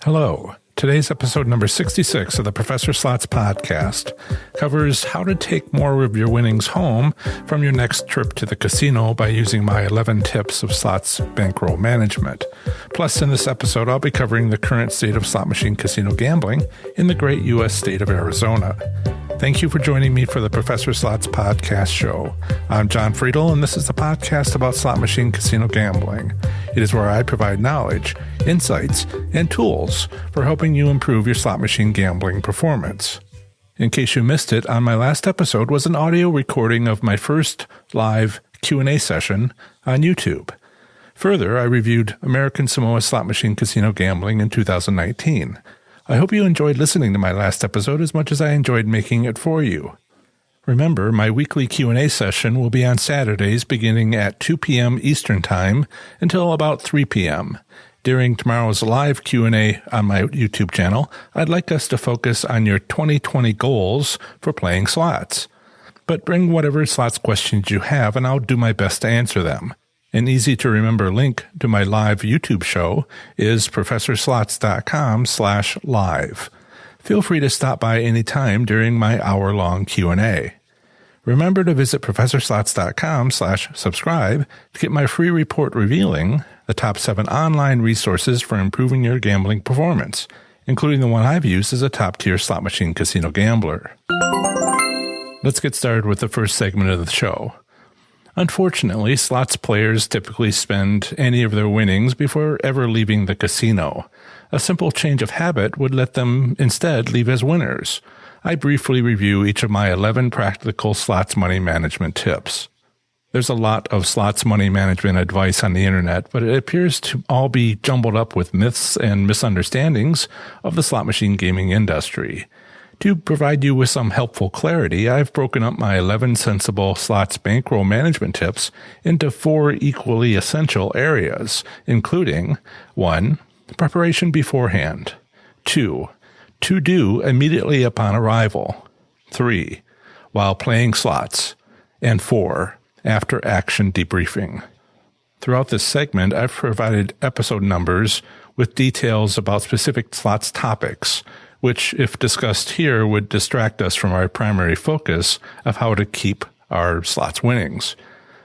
Hello. Today's episode number 66 of the Professor Slots podcast covers how to take more of your winnings home from your next trip to the casino by using my 11 tips of slots bankroll management. Plus, in this episode, I'll be covering the current state of slot machine casino gambling in the great U.S. state of Arizona. Thank you for joining me for the Professor Slots podcast show. I'm John Friedel, and this is the podcast about slot machine casino gambling. It is where I provide knowledge, insights, and tools for helping you improve your slot machine gambling performance. In case you missed it, on my last episode was an audio recording of my first live Q&A session on YouTube. Further, I reviewed American Samoa slot machine casino gambling in 2019. I hope you enjoyed listening to my last episode as much as I enjoyed making it for you. Remember, my weekly Q&A session will be on Saturdays beginning at 2 p.m. Eastern Time until about 3 p.m. During tomorrow's live Q&A on my YouTube channel, I'd like us to focus on your 2020 goals for playing slots. But bring whatever slots questions you have, and I'll do my best to answer them. An easy-to-remember link to my live YouTube show is professorslots.com/live. Feel free to stop by any time during my hour-long Q&A. Remember to visit professorslots.com/subscribe to get my free report revealing the top 7 online resources for improving your gambling performance, including the one I've used as a top-tier slot machine casino gambler. Let's get started with the first segment of the show. Unfortunately, slots players typically spend any of their winnings before ever leaving the casino. A simple change of habit would let them instead leave as winners. I briefly review each of my 11 practical slots money management tips. There's a lot of slots money management advice on the internet, but it appears to all be jumbled up with myths and misunderstandings of the slot machine gaming industry. To provide you with some helpful clarity, I've broken up my 11 sensible slots bankroll management tips into 4 equally essential areas, including 1. Preparation beforehand. 2. To do immediately upon arrival. 3. While playing slots. And 4. After action debriefing. Throughout this segment, I've provided episode numbers with details about specific slots topics, which, if discussed here, would distract us from our primary focus of how to keep our slots winnings.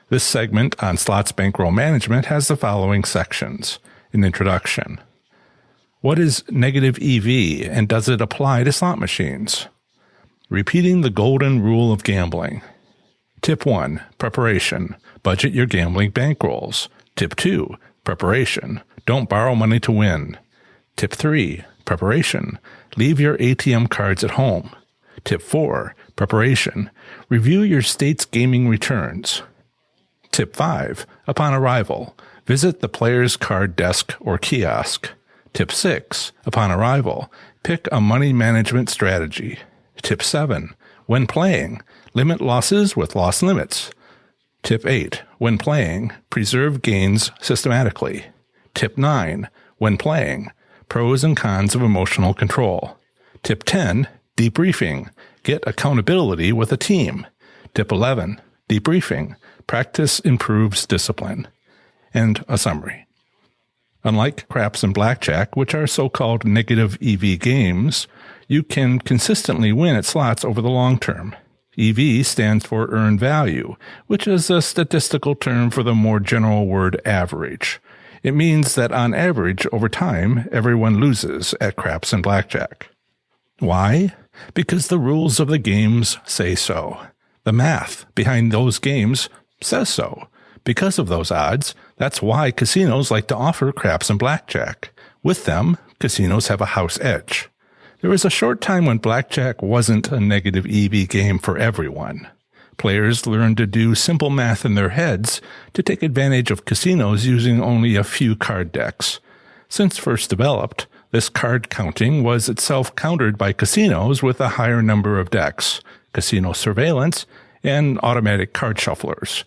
This segment on slots bankroll management has the following sections. An introduction. What is negative EV, and does it apply to slot machines? Repeating the golden rule of gambling. Tip 1. Preparation. Budget your gambling bankrolls. Tip 2. Preparation. Don't borrow money to win. Tip 3. Preparation. Leave your ATM cards at home. Tip 4. Preparation. Review your state's gaming returns. Tip 5. Upon arrival, visit the player's card desk or kiosk. Tip 6. Upon arrival, pick a money management strategy. Tip 7. When playing, limit losses with loss limits. Tip 8. When playing, preserve gains systematically. Tip 9. When playing, pros and cons of emotional control. Tip 10. Debriefing. Get accountability with a team. Tip 11. Debriefing. Practice improves discipline. And a summary. Unlike craps and blackjack, which are so-called negative EV games, you can consistently win at slots over the long term. EV stands for earned value, which is a statistical term for the more general word average. It means that on average, over time, everyone loses at craps and blackjack. Why? Because the rules of the games say so. The math behind those games says so. Because of those odds, that's why casinos like to offer craps and blackjack. With them, casinos have a house edge. There was a short time when blackjack wasn't a negative EV game for everyone. Players learned to do simple math in their heads to take advantage of casinos using only a few card decks. Since first developed, this card counting was itself countered by casinos with a higher number of decks, casino surveillance, and automatic card shufflers.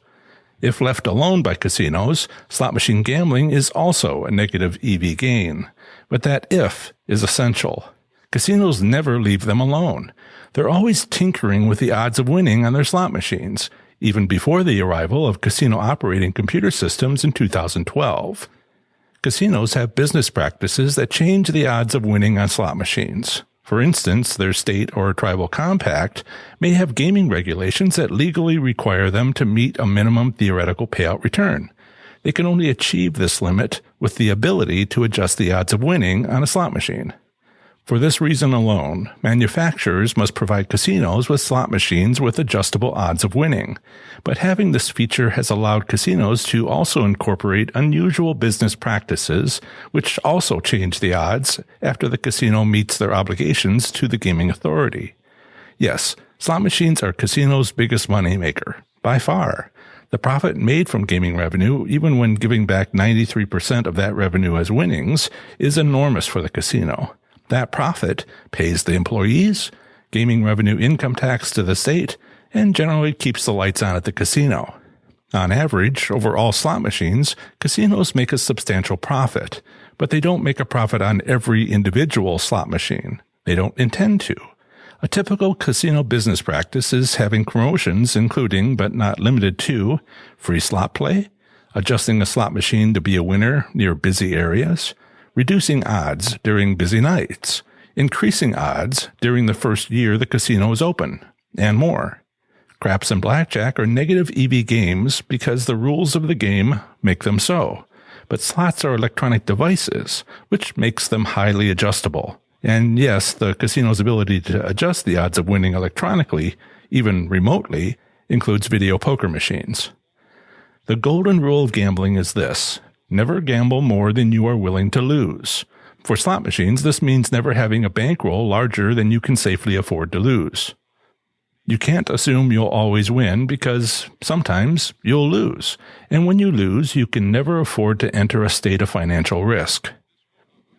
If left alone by casinos, slot machine gambling is also a negative EV gain. But that if is essential. Casinos never leave them alone. They're always tinkering with the odds of winning on their slot machines, even before the arrival of casino operating computer systems in 2012. casinos have business practices that change the odds of winning on slot machines. For instance, their state or tribal compact may have gaming regulations that legally require them to meet a minimum theoretical payout return. They can only achieve this limit with the ability to adjust the odds of winning on a slot machine. For this reason alone, manufacturers must provide casinos with slot machines with adjustable odds of winning. But having this feature has allowed casinos to also incorporate unusual business practices, which also change the odds after the casino meets their obligations to the gaming authority. Yes, slot machines are casinos' biggest moneymaker, by far. The profit made from gaming revenue, even when giving back 93% of that revenue as winnings, is enormous for the casino. That profit pays the employees, gaming revenue income tax to the state, and generally keeps the lights on at the casino. On average, over all slot machines, casinos make a substantial profit, but they don't make a profit on every individual slot machine. They don't intend to. A typical casino business practice is having promotions including, but not limited to, free slot play, adjusting a slot machine to be a winner near busy areas, reducing odds during busy nights, increasing odds during the first year the casino is open, and more. Craps and blackjack are negative EV games because the rules of the game make them so, but slots are electronic devices, which makes them highly adjustable. And yes, the casino's ability to adjust the odds of winning electronically, even remotely, includes video poker machines. The golden rule of gambling is this: never gamble more than you are willing to lose. For slot machines, this means never having a bankroll larger than you can safely afford to lose. You can't assume you'll always win because sometimes you'll lose. And when you lose, you can never afford to enter a state of financial risk.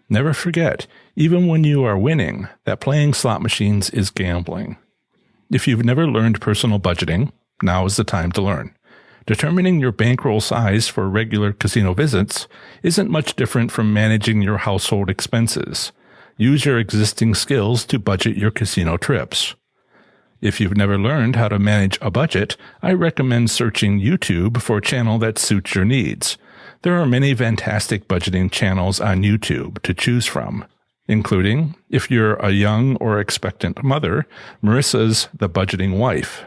Never forget, even when you are winning, that playing slot machines is gambling. If you've never learned personal budgeting, now is the time to learn. Determining your bankroll size for regular casino visits isn't much different from managing your household expenses. Use your existing skills to budget your casino trips. If you've never learned how to manage a budget, I recommend searching YouTube for a channel that suits your needs. There are many fantastic budgeting channels on YouTube to choose from, including, if you're a young or expectant mother, Marissa's The Budgeting Wife.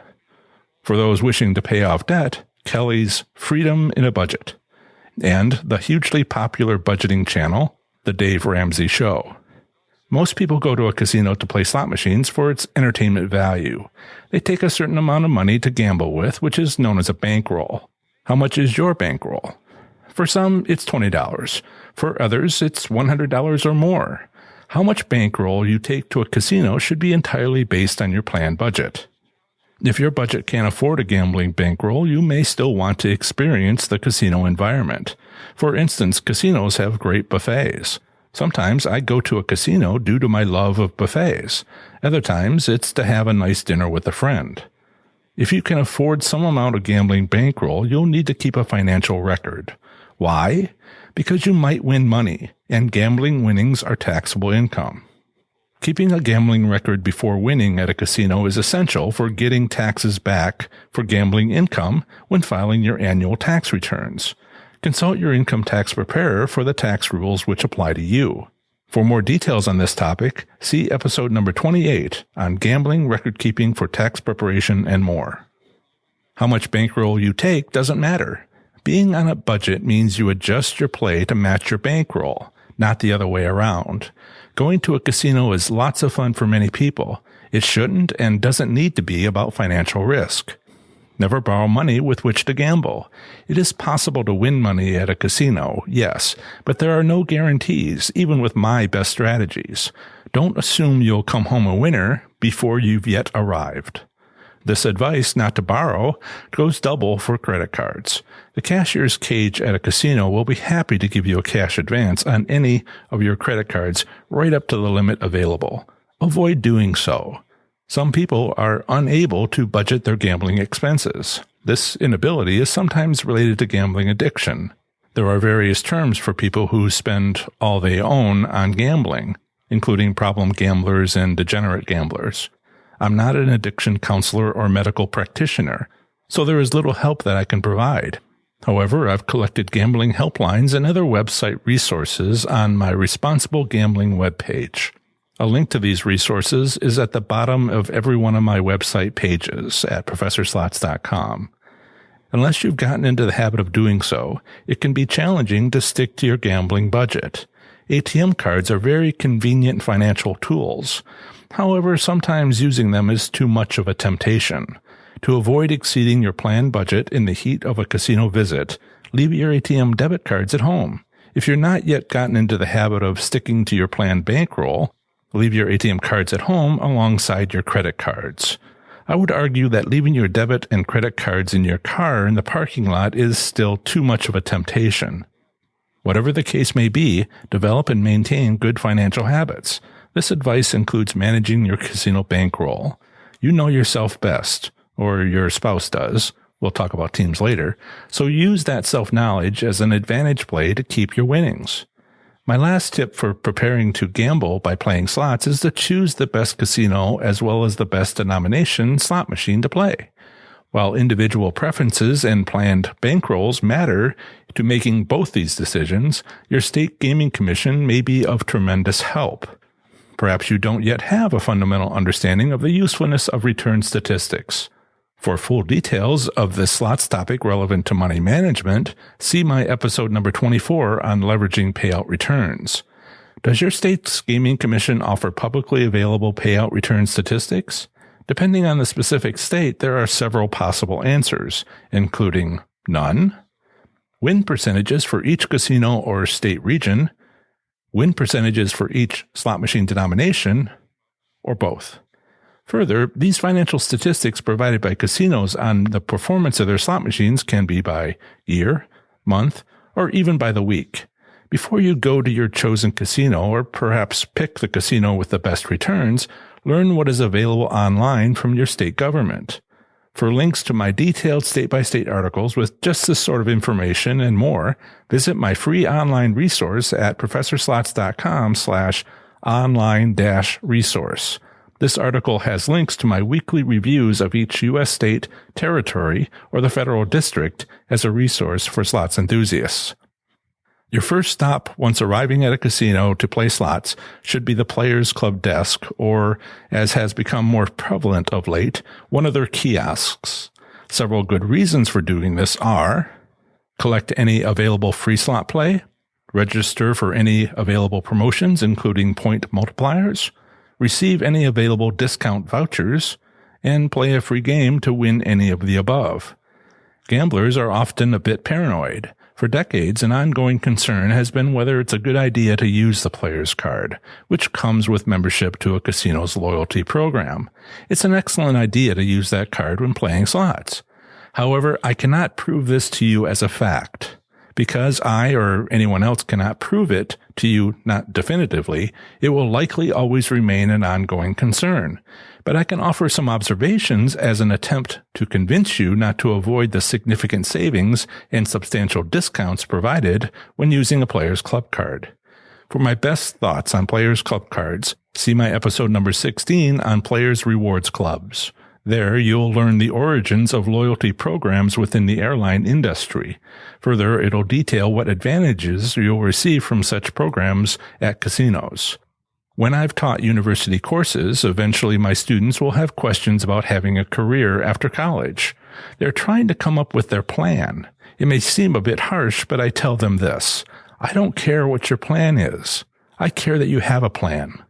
For those wishing to pay off debt, Kelly's Freedom in a Budget, and the hugely popular budgeting channel, The Dave Ramsey Show. Most people go to a casino to play slot machines for its entertainment value. They take a certain amount of money to gamble with, which is known as a bankroll. How much is your bankroll? For some, it's $20. For others, it's $100 or more. How much bankroll you take to a casino should be entirely based on your planned budget. If your budget can't afford a gambling bankroll, you may still want to experience the casino environment. For instance, casinos have great buffets. Sometimes I go to a casino due to my love of buffets. Other times, it's to have a nice dinner with a friend. If you can afford some amount of gambling bankroll, you'll need to keep a financial record. Why? Because you might win money, and gambling winnings are taxable income. Keeping a gambling record before winning at a casino is essential for getting taxes back for gambling income when filing your annual tax returns. Consult your income tax preparer for the tax rules which apply to you. For more details on this topic, see episode number 28 on gambling record keeping for tax preparation and more. How much bankroll you take doesn't matter. Being on a budget means you adjust your play to match your bankroll, not the other way around. Going to a casino is lots of fun for many people. It shouldn't and doesn't need to be about financial risk. Never borrow money with which to gamble. It is possible to win money at a casino, yes, but there are no guarantees, even with my best strategies. Don't assume you'll come home a winner before you've yet arrived. This advice not to borrow goes double for credit cards. The cashier's cage at a casino will be happy to give you a cash advance on any of your credit cards right up to the limit available. Avoid doing so. Some people are unable to budget their gambling expenses. This inability is sometimes related to gambling addiction. There are various terms for people who spend all they own on gambling, including problem gamblers and degenerate gamblers. I'm not an addiction counselor or medical practitioner, so there is little help that I can provide. However, I've collected gambling helplines and other website resources on my Responsible Gambling webpage. A link to these resources is at the bottom of every one of my website pages at ProfessorSlots.com. Unless you've gotten into the habit of doing so, it can be challenging to stick to your gambling budget. ATM cards are very convenient financial tools. However, sometimes using them is too much of a temptation. To avoid exceeding your planned budget in the heat of a casino visit, leave your ATM debit cards at home. If you're not yet gotten into the habit of sticking to your planned bankroll, leave your ATM cards at home alongside your credit cards. I would argue that leaving your debit and credit cards in your car in the parking lot is still too much of a temptation. Whatever the case may be, develop and maintain good financial habits. This advice includes managing your casino bankroll. You know yourself best, or your spouse does. We'll talk about teams later. So use that self-knowledge as an advantage play to keep your winnings. My last tip for preparing to gamble by playing slots is to choose the best casino as well as the best denomination slot machine to play. While individual preferences and planned bankrolls matter to making both these decisions, your state gaming commission may be of tremendous help. Perhaps you don't yet have a fundamental understanding of the usefulness of return statistics. For full details of this slots topic relevant to money management, see my episode number 24 on leveraging payout returns. Does your state's gaming commission offer publicly available payout return statistics? Depending on the specific state, there are several possible answers, including none, win percentages for each casino or state region, win percentages for each slot machine denomination, or both. Further, these financial statistics provided by casinos on the performance of their slot machines can be by year, month, or even by the week. Before you go to your chosen casino, or perhaps pick the casino with the best returns, learn what is available online from your state government. For links to my detailed state-by-state articles with just this sort of information and more, visit my free online resource at professorslots.com/online-resource. This article has links to my weekly reviews of each U.S. state, territory, or the federal district as a resource for slots enthusiasts. Your first stop once arriving at a casino to play slots should be the Players Club desk, or, as has become more prevalent of late, one of their kiosks. Several good reasons for doing this are: collect any available free slot play, register for any available promotions including point multipliers, receive any available discount vouchers, and play a free game to win any of the above. Gamblers are often a bit paranoid. For decades, an ongoing concern has been whether it's a good idea to use the player's card, which comes with membership to a casino's loyalty program. It's an excellent idea to use that card when playing slots. However, I cannot prove this to you as a fact. Because I or anyone else cannot prove it to you, not definitively, it will likely always remain an ongoing concern. But I can offer some observations as an attempt to convince you not to avoid the significant savings and substantial discounts provided when using a Players Club card. For my best thoughts on Players Club cards, see my episode number 16 on Players Rewards Clubs. There, you'll learn the origins of loyalty programs within the airline industry. Further, it'll detail what advantages you'll receive from such programs at casinos. When I've taught university courses, eventually my students will have questions about having a career after college. They're trying to come up with their plan. It may seem a bit harsh, but I tell them this: I don't care what your plan is. I care that you have a plan.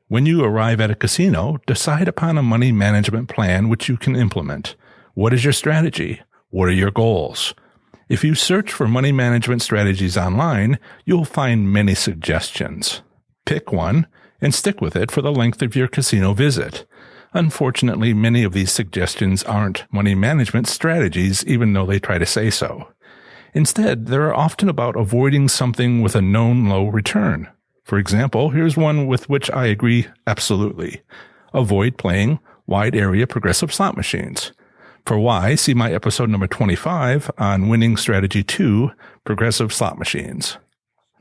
When you arrive at a casino, decide upon a money management plan which you can implement. What is your strategy? What are your goals? If you search for money management strategies online, you'll find many suggestions. Pick one and stick with it for the length of your casino visit. Unfortunately, many of these suggestions aren't money management strategies, even though they try to say so. Instead, they're often about avoiding something with a known low return. For example, here's one with which I agree absolutely. Avoid playing wide area progressive slot machines. For why, see my episode number 25 on Winning Strategy 2, Progressive Slot Machines.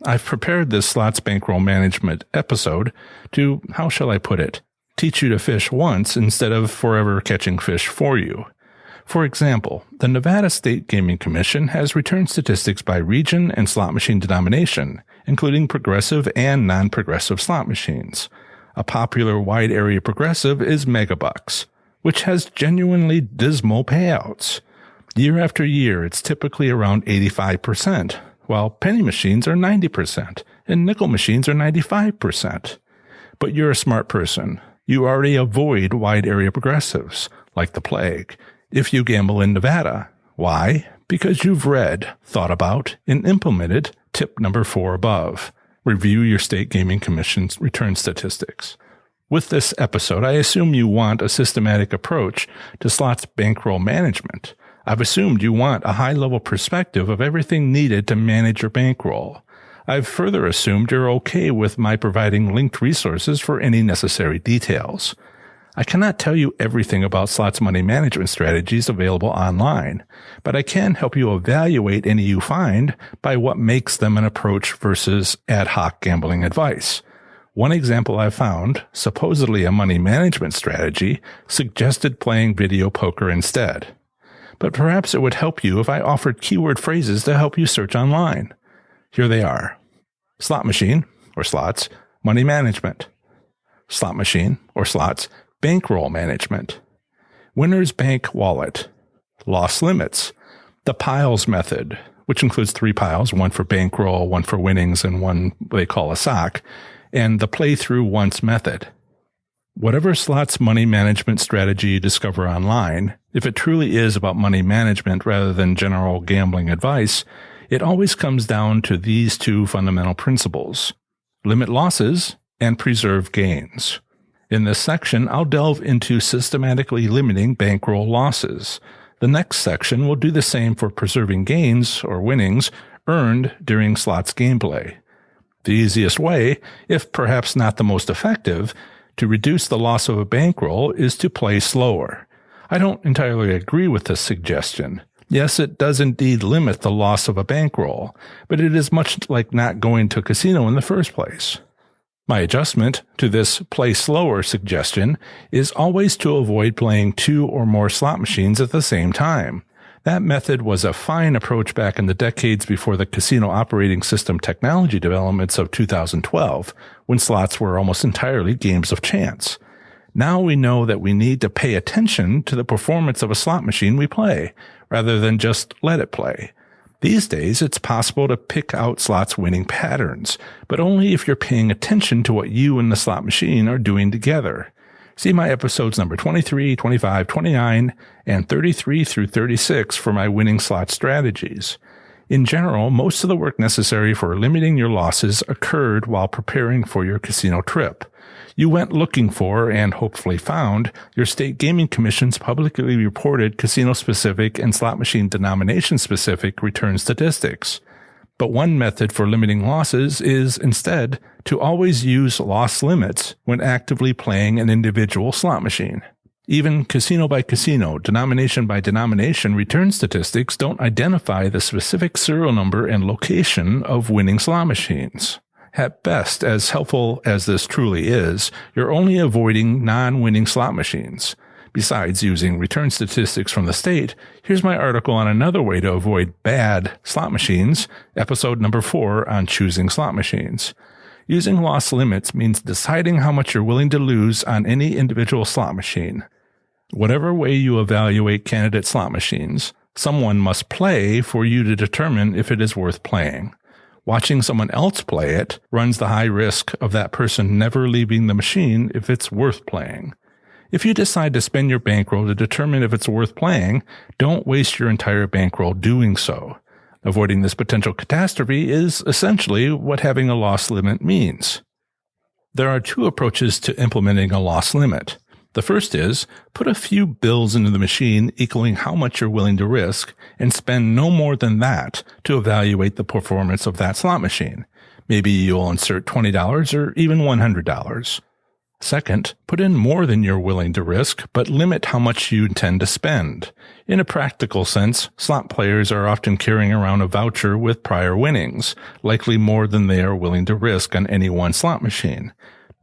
I've prepared this slots bankroll management episode to, how shall I put it, teach you to fish once instead of forever catching fish for you. For example, the Nevada State Gaming Commission has returned statistics by region and slot machine denomination, including progressive and non-progressive slot machines. A popular wide area progressive is Megabucks, which has genuinely dismal payouts. Year after year, it's typically around 85%, while penny machines are 90%, and nickel machines are 95%. But you're a smart person. You already avoid wide area progressives, like the plague, if you gamble in Nevada. Why? Because you've read, thought about, and implemented tip number 4 above. Review your State Gaming Commission's return statistics. With this episode, I assume you want a systematic approach to slots bankroll management. I've assumed you want a high-level perspective of everything needed to manage your bankroll. I've further assumed you're okay with my providing linked resources for any necessary details. I cannot tell you everything about slots money management strategies available online, but I can help you evaluate any you find by what makes them an approach versus ad hoc gambling advice. One example I found, supposedly a money management strategy, suggested playing video poker instead. But perhaps it would help you if I offered keyword phrases to help you search online. Here they are. Slot machine, or slots, money management. Slot machine, or slots, bankroll management. Winner's bank wallet. Loss limits. The piles method, which includes 3 piles, one for bankroll, one for winnings, and one they call a sock, and the play-through once method. Whatever slots money management strategy you discover online, if it truly is about money management rather than general gambling advice, it always comes down to these 2 fundamental principles: limit losses and preserve gains. In this section, I'll delve into systematically limiting bankroll losses. The next section will do the same for preserving gains, or winnings, earned during slots gameplay. The easiest way, if perhaps not the most effective, to reduce the loss of a bankroll is to play slower. I don't entirely agree with this suggestion. Yes, it does indeed limit the loss of a bankroll, but it is much like not going to a casino in the first place. My adjustment to this play slower suggestion is always to avoid playing 2 or more slot machines at the same time. That method was a fine approach back in the decades before the casino operating system technology developments of 2012, when slots were almost entirely games of chance. Now we know that we need to pay attention to the performance of a slot machine we play, rather than just let it play. These days, it's possible to pick out slots winning patterns, but only if you're paying attention to what you and the slot machine are doing together. See my episodes number 23, 25, 29, and 33 through 36 for my winning slot strategies. In general, most of the work necessary for limiting your losses occurred while preparing for your casino trip. You went looking for, and hopefully found, your State Gaming Commission's publicly reported casino-specific and slot machine denomination-specific return statistics. But one method for limiting losses is, instead, to always use loss limits when actively playing an individual slot machine. Even casino by casino, denomination by denomination return statistics don't identify the specific serial number and location of winning slot machines. At best, as helpful as this truly is, you're only avoiding non-winning slot machines. Besides using return statistics from the state, here's my article on another way to avoid bad slot machines, episode number 4 on choosing slot machines. Using loss limits means deciding how much you're willing to lose on any individual slot machine. Whatever way you evaluate candidate slot machines, someone must play for you to determine if it is worth playing. Watching someone else play it runs the high risk of that person never leaving the machine if it's worth playing. If you decide to spend your bankroll to determine if it's worth playing, don't waste your entire bankroll doing so. Avoiding this potential catastrophe is essentially what having a loss limit means. There are 2 approaches to implementing a loss limit. The first is, put a few bills into the machine equaling how much you're willing to risk, and spend no more than that to evaluate the performance of that slot machine. Maybe you'll insert $20 or even $100. Second, put in more than you're willing to risk, but limit how much you intend to spend. In a practical sense, slot players are often carrying around a voucher with prior winnings, likely more than they are willing to risk on any one slot machine.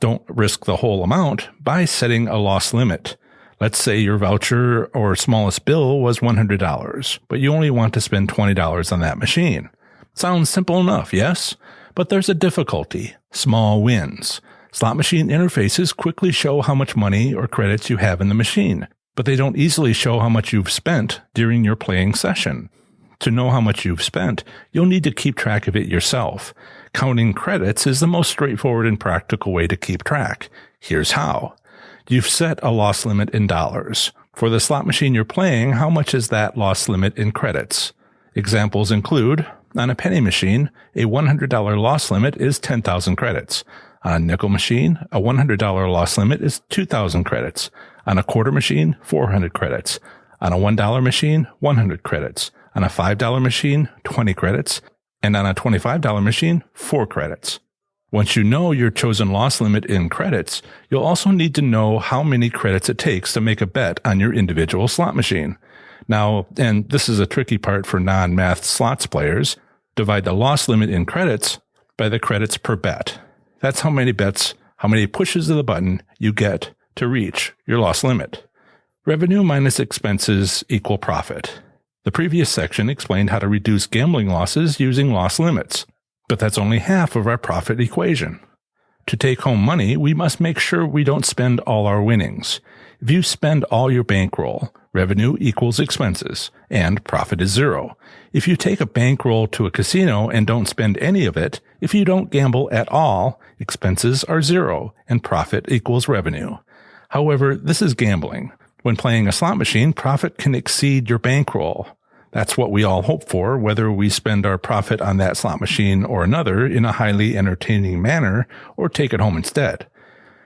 Don't risk the whole amount by setting a loss limit. Let's say your voucher or smallest bill was $100, but you only want to spend $20 on that machine. Sounds simple enough, yes? But there's a difficulty: small wins. Slot machine interfaces quickly show how much money or credits you have in the machine, but they don't easily show how much you've spent during your playing session. To know how much you've spent, you'll need to keep track of it yourself. Counting credits is the most straightforward and practical way to keep track. Here's how. You've set a loss limit in dollars. For the slot machine you're playing, how much is that loss limit in credits? Examples include, on a penny machine, a $100 loss limit is 10,000 credits. On a nickel machine, a $100 loss limit is 2,000 credits. On a quarter machine, 400 credits. On a $1 machine, 100 credits. On a $5 machine, 20 credits. And on a $25 machine, 4 credits. Once you know your chosen loss limit in credits, you'll also need to know how many credits it takes to make a bet on your individual slot machine. Now, and this is a tricky part for non-math slots players, divide the loss limit in credits by the credits per bet. That's how many bets, how many pushes of the button you get to reach your loss limit. Revenue minus expenses equal profit. The previous section explained how to reduce gambling losses using loss limits, but that's only half of our profit equation. To take home money, we must make sure we don't spend all our winnings. If you spend all your bankroll, revenue equals expenses, and profit is zero. If you take a bankroll to a casino and don't spend any of it, if you don't gamble at all, expenses are zero, and profit equals revenue. However, this is gambling. When playing a slot machine, profit can exceed your bankroll. That's what we all hope for, whether we spend our profit on that slot machine or another in a highly entertaining manner or take it home instead.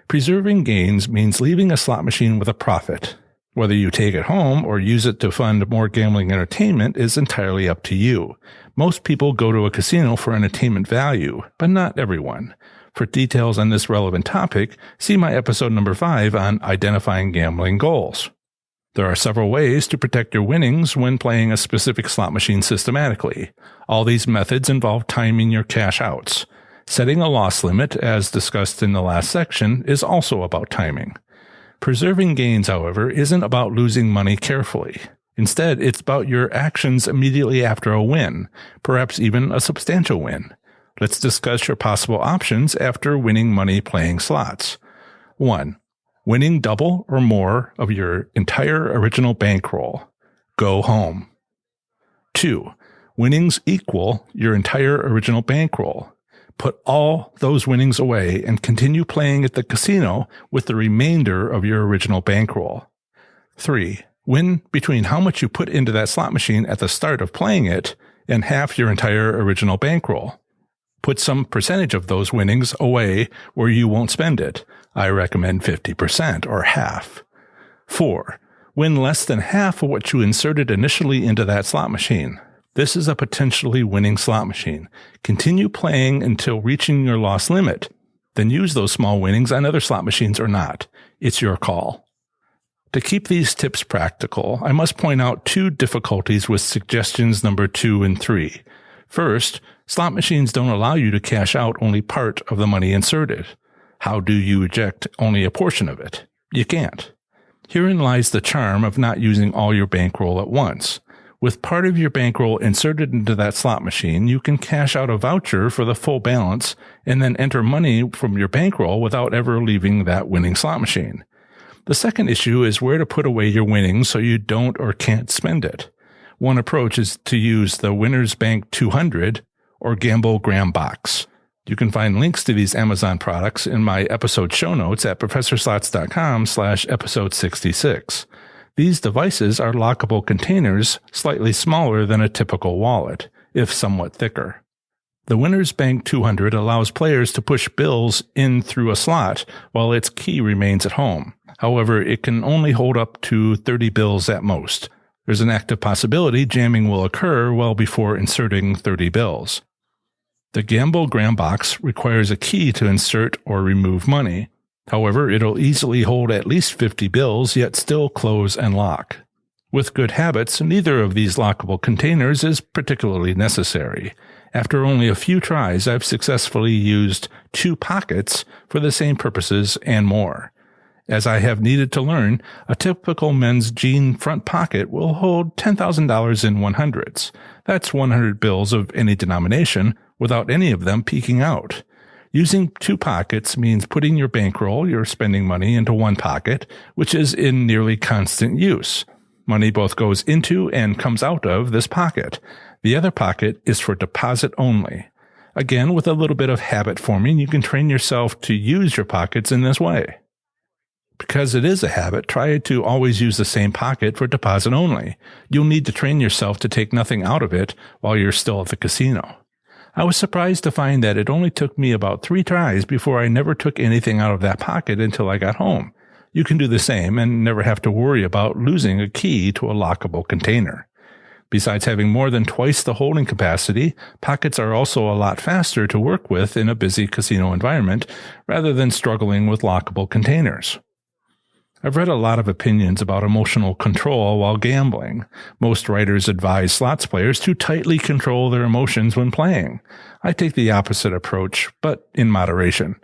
Preserving gains means leaving a slot machine with a profit. Whether you take it home or use it to fund more gambling entertainment is entirely up to you. Most people go to a casino for entertainment value, but not everyone. For details on this relevant topic, see my episode number 5 on identifying gambling goals. There are several ways to protect your winnings when playing a specific slot machine systematically. All these methods involve timing your cash outs. Setting a loss limit, as discussed in the last section, is also about timing. Preserving gains, however, isn't about losing money carefully. Instead, it's about your actions immediately after a win, perhaps even a substantial win. Let's discuss your possible options after winning money playing slots. 1. Winning double or more of your entire original bankroll. Go home. 2. Winnings equal your entire original bankroll. Put all those winnings away and continue playing at the casino with the remainder of your original bankroll. 3. Win between how much you put into that slot machine at the start of playing it and half your entire original bankroll. Put some percentage of those winnings away where you won't spend it. I recommend 50% or half. 4. Win less than half of what you inserted initially into that slot machine. This is a potentially winning slot machine. Continue playing until reaching your loss limit. Then use those small winnings on other slot machines or not. It's your call. To keep these tips practical, I must point out 2 difficulties with suggestions number 2 and 3. First, slot machines don't allow you to cash out only part of the money inserted. How do you eject only a portion of it? You can't. Herein lies the charm of not using all your bankroll at once. With part of your bankroll inserted into that slot machine, you can cash out a voucher for the full balance and then enter money from your bankroll without ever leaving that winning slot machine. The second issue is where to put away your winnings so you don't or can't spend it. One approach is to use the Winners Bank 200 or Gamble Gram Box. You can find links to these Amazon products in my episode show notes at professorslots.com/episode 66. These devices are lockable containers slightly smaller than a typical wallet, if somewhat thicker. The Winners Bank 200 allows players to push bills in through a slot while its key remains at home. However, it can only hold up to 30 bills at most. There's an active possibility jamming will occur well before inserting 30 bills. The Gamble Gram Box requires a key to insert or remove money. However, it'll easily hold at least 50 bills, yet still close and lock. With good habits, neither of these lockable containers is particularly necessary. After only a few tries, I've successfully used 2 pockets for the same purposes and more. As I have needed to learn, a typical men's jean front pocket will hold $10,000 in 100s. That's 100 bills of any denomination without any of them peeking out. Using two pockets means putting your bankroll, your spending money, into one pocket, which is in nearly constant use. Money both goes into and comes out of this pocket. The other pocket is for deposit only. Again, with a little bit of habit forming, you can train yourself to use your pockets in this way. Because it is a habit, try to always use the same pocket for deposit only. You'll need to train yourself to take nothing out of it while you're still at the casino. I was surprised to find that it only took me about 3 tries before I never took anything out of that pocket until I got home. You can do the same and never have to worry about losing a key to a lockable container. Besides having more than twice the holding capacity, pockets are also a lot faster to work with in a busy casino environment rather than struggling with lockable containers. I've read a lot of opinions about emotional control while gambling. Most writers advise slots players to tightly control their emotions when playing. I take the opposite approach, but in moderation.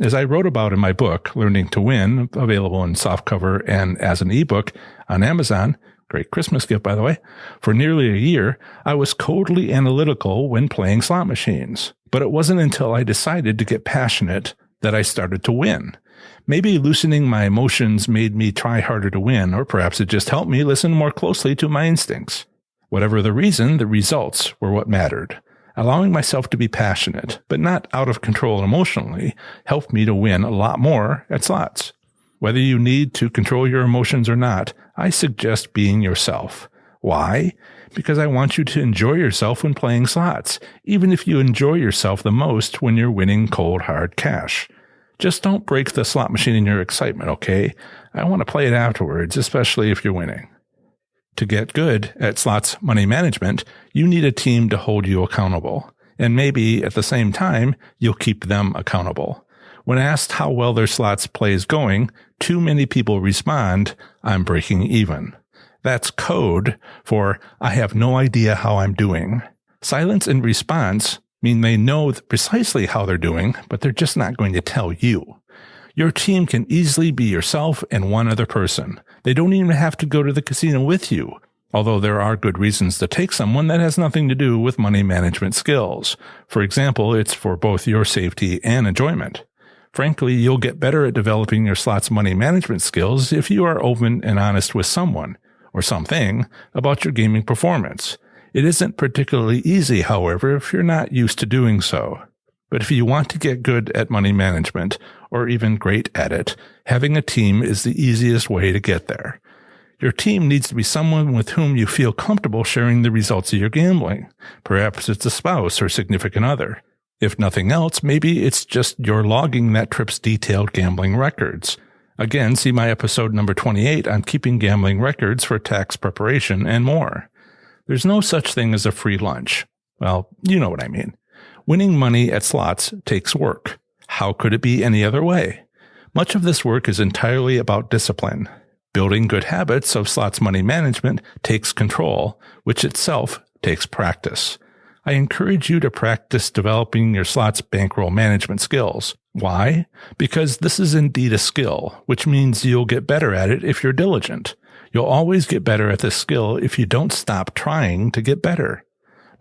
As I wrote about in my book, Learning to Win, available in softcover and as an ebook on Amazon, great Christmas gift, by the way, for nearly a year, I was coldly analytical when playing slot machines. But it wasn't until I decided to get passionate that I started to win. Maybe loosening my emotions made me try harder to win, or perhaps it just helped me listen more closely to my instincts. Whatever the reason, the results were what mattered. Allowing myself to be passionate, but not out of control emotionally, helped me to win a lot more at slots. Whether you need to control your emotions or not, I suggest being yourself. Why? Because I want you to enjoy yourself when playing slots, even if you enjoy yourself the most when you're winning cold, hard cash. Just don't break the slot machine in your excitement, okay? I want to play it afterwards, especially if you're winning. To get good at slots money management, you need a team to hold you accountable. And maybe at the same time, you'll keep them accountable. When asked how well their slots play is going, too many people respond, "I'm breaking even." That's code for "I have no idea how I'm doing." Silence in response mean they know precisely how they're doing, but they're just not going to tell you. Your team can easily be yourself and one other person. They don't even have to go to the casino with you, although there are good reasons to take someone that has nothing to do with money management skills. For example, it's for both your safety and enjoyment. Frankly, you'll get better at developing your slots money management skills if you are open and honest with someone, or something, about your gaming performance. It isn't particularly easy, however, if you're not used to doing so. But if you want to get good at money management, or even great at it, having a team is the easiest way to get there. Your team needs to be someone with whom you feel comfortable sharing the results of your gambling. Perhaps it's a spouse or significant other. If nothing else, maybe it's just you're logging that trip's detailed gambling records. Again, see my episode number 28 on keeping gambling records for tax preparation and more. There's no such thing as a free lunch. Well, you know what I mean. Winning money at slots takes work. How could it be any other way? Much of this work is entirely about discipline. Building good habits of slots money management takes control, which itself takes practice. I encourage you to practice developing your slots bankroll management skills. Why? Because this is indeed a skill, which means you'll get better at it if you're diligent. You'll always get better at this skill if you don't stop trying to get better.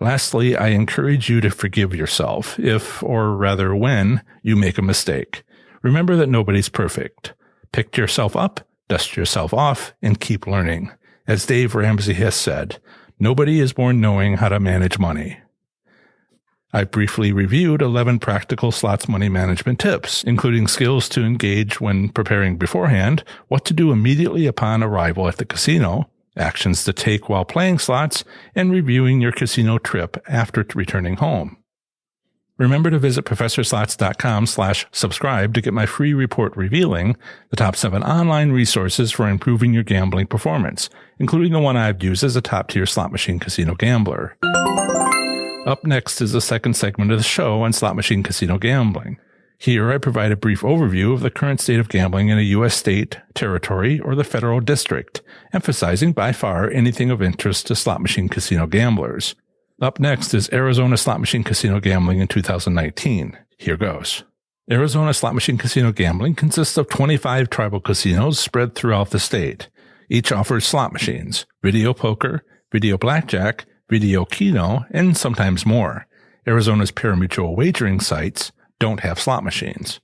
Lastly, I encourage you to forgive yourself if, or rather when, you make a mistake. Remember that nobody's perfect. Pick yourself up, dust yourself off, and keep learning. As Dave Ramsey has said, nobody is born knowing how to manage money. I briefly reviewed 11 practical slots money management tips, including skills to engage when preparing beforehand, what to do immediately upon arrival at the casino, actions to take while playing slots, and reviewing your casino trip after returning home. Remember to visit ProfessorSlots.com/subscribe to get my free report revealing the top 7 online resources for improving your gambling performance, including the one I've used as a top-tier slot machine casino gambler. Up next is the second segment of the show on slot machine casino gambling. Here I provide a brief overview of the current state of gambling in a U.S. state, territory, or the federal district, emphasizing by far anything of interest to slot machine casino gamblers. Up next is Arizona slot machine casino gambling in 2019. Here goes. Arizona slot machine casino gambling consists of 25 tribal casinos spread throughout the state. Each offers slot machines, video poker, video blackjack, video keno, and sometimes more. Arizona's pari-mutuel wagering sites don't have slot machines.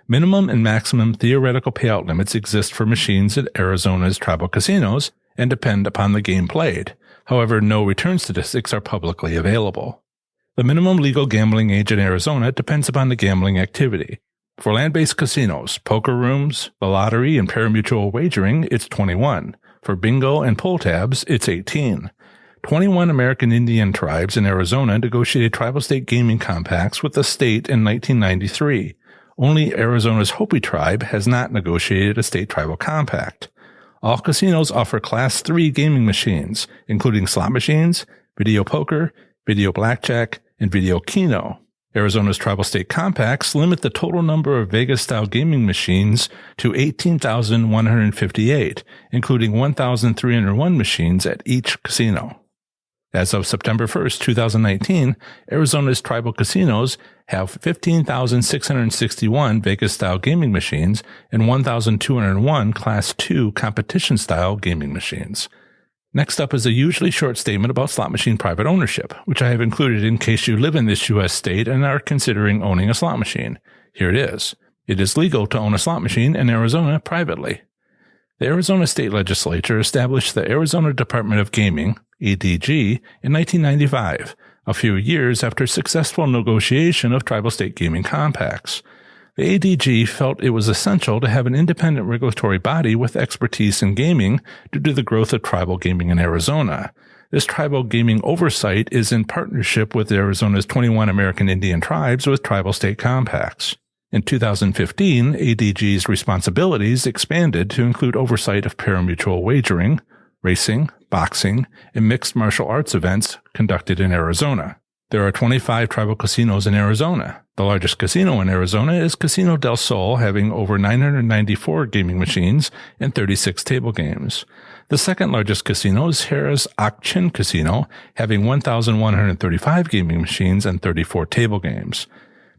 Minimum and maximum theoretical payout limits exist for machines at Arizona's tribal casinos and depend upon the game played. However, no return statistics are publicly available. The minimum legal gambling age in Arizona depends upon the gambling activity. For land-based casinos, poker rooms, the lottery, and pari-mutuel wagering, it's 21. For bingo and pull tabs, it's 18. 21 American Indian tribes in Arizona negotiated tribal state gaming compacts with the state in 1993. Only Arizona's Hopi tribe has not negotiated a state tribal compact. All casinos offer Class 3 gaming machines, including slot machines, video poker, video blackjack, and video keno. Arizona's tribal state compacts limit the total number of Vegas-style gaming machines to 18,158, including 1,301 machines at each casino. As of September 1, 2019, Arizona's tribal casinos have 15,661 Vegas-style gaming machines and 1,201 Class 2 competition-style gaming machines. Next up is a usually short statement about slot machine private ownership, which I have included in case you live in this U.S. state and are considering owning a slot machine. Here it is. It is legal to own a slot machine in Arizona privately. The Arizona State Legislature established the Arizona Department of Gaming, ADG, in 1995, a few years after successful negotiation of tribal state gaming compacts. The ADG felt it was essential to have an independent regulatory body with expertise in gaming due to the growth of tribal gaming in Arizona. This tribal gaming oversight is in partnership with Arizona's 21 American Indian tribes with tribal state compacts. In 2015, ADG's responsibilities expanded to include oversight of pari-mutuel wagering, racing, boxing, and mixed martial arts events conducted in Arizona. There are 25 tribal casinos in Arizona. The largest casino in Arizona is Casino del Sol, having over 994 gaming machines and 36 table games. The second largest casino is Harrah's Ak-Chin Casino, having 1,135 gaming machines and 34 table games.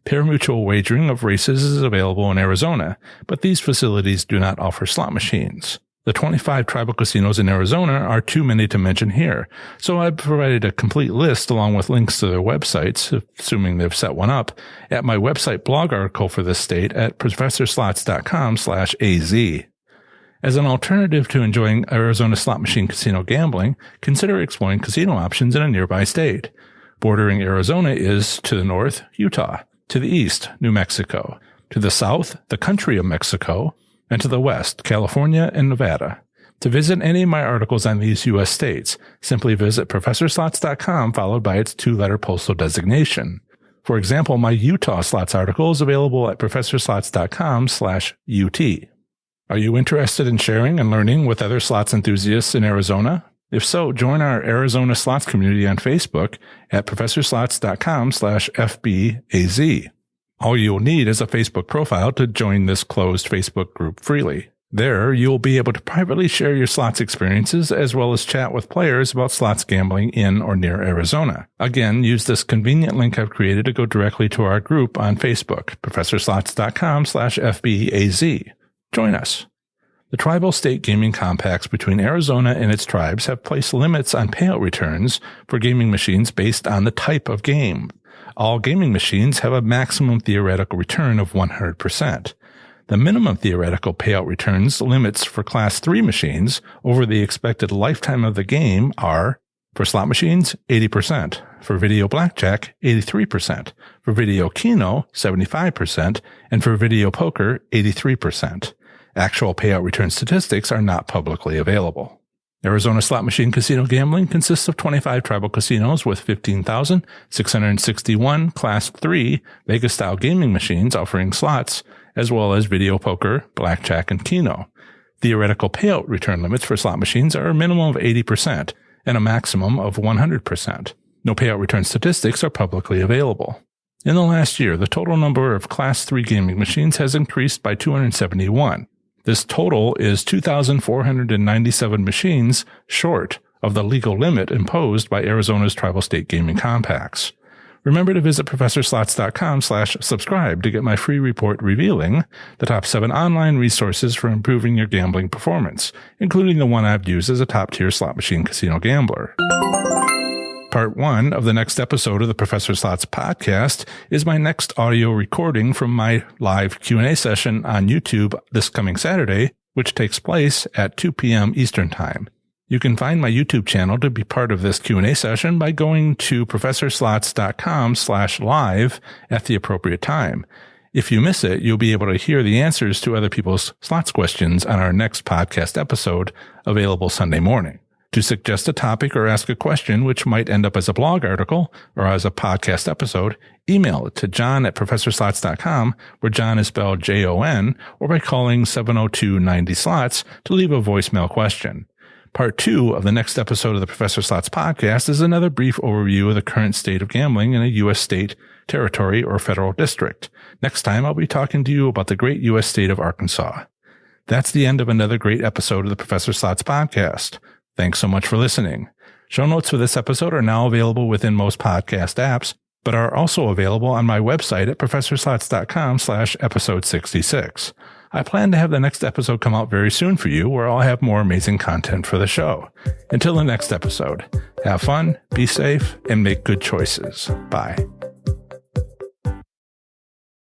Pari-mutuel wagering of races is available in Arizona, but these facilities do not offer slot machines. The 25 tribal casinos in Arizona are too many to mention here, so I've provided a complete list along with links to their websites, assuming they've set one up, at my website blog article for this state at professorslots.com/az. As an alternative to enjoying Arizona slot machine casino gambling, consider exploring casino options in a nearby state. Bordering Arizona is, to the north, Utah, to the east, New Mexico, to the south, the country of Mexico, and to the west, California and Nevada. To visit any of my articles on these U.S. states, simply visit professorslots.com followed by its 2-letter postal designation. For example, my Utah slots article is available at professorslots.com/UT. Are you interested in sharing and learning with other slots enthusiasts in Arizona? If so, join our Arizona Slots community on Facebook at professorslots.com/FBAZ. All you'll need is a Facebook profile to join this closed Facebook group freely. There, you'll be able to privately share your slots experiences as well as chat with players about slots gambling in or near Arizona. Again, use this convenient link I've created to go directly to our group on Facebook, professorslots.com/FBAZ. Join us. The tribal state gaming compacts between Arizona and its tribes have placed limits on payout returns for gaming machines based on the type of game. All gaming machines have a maximum theoretical return of 100%. The minimum theoretical payout returns limits for Class 3 machines over the expected lifetime of the game are, for slot machines, 80%, for video blackjack, 83%, for video keno, 75%, and for video poker, 83%. Actual payout return statistics are not publicly available. Arizona slot machine casino gambling consists of 25 tribal casinos with 15,661 Class 3 Vegas-style gaming machines offering slots, as well as video poker, blackjack, and keno. Theoretical payout return limits for slot machines are a minimum of 80% and a maximum of 100%. No payout return statistics are publicly available. In the last year, the total number of Class 3 gaming machines has increased by 271. This total is 2,497 machines short of the legal limit imposed by Arizona's tribal state gaming compacts. Remember to visit ProfessorSlots.com/subscribe to get my free report revealing the top 7 online resources for improving your gambling performance, including the one I've used as a top-tier slot machine casino gambler. Part 1 of the next episode of the Professor Slots podcast is my next audio recording from my live Q&A session on YouTube this coming Saturday, which takes place at 2 p.m. Eastern Time. You can find my YouTube channel to be part of this Q&A session by going to ProfessorSlots.com/live at the appropriate time. If you miss it, you'll be able to hear the answers to other people's slots questions on our next podcast episode, available Sunday morning. To suggest a topic or ask a question which might end up as a blog article or as a podcast episode, email it to john@ProfessorSlots.com, where John is spelled Jon, or by calling 702-90-SLOTS to leave a voicemail question. Part 2 of the next episode of the Professor Slots podcast is another brief overview of the current state of gambling in a U.S. state, territory, or federal district. Next time, I'll be talking to you about the great U.S. state of Arkansas. That's the end of another great episode of the Professor Slots podcast. Thanks so much for listening. Show notes for this episode are now available within most podcast apps, but are also available on my website at ProfessorSlots.com/episode 66. I plan to have the next episode come out very soon for you, where I'll have more amazing content for the show. Until the next episode, have fun, be safe, and make good choices. Bye.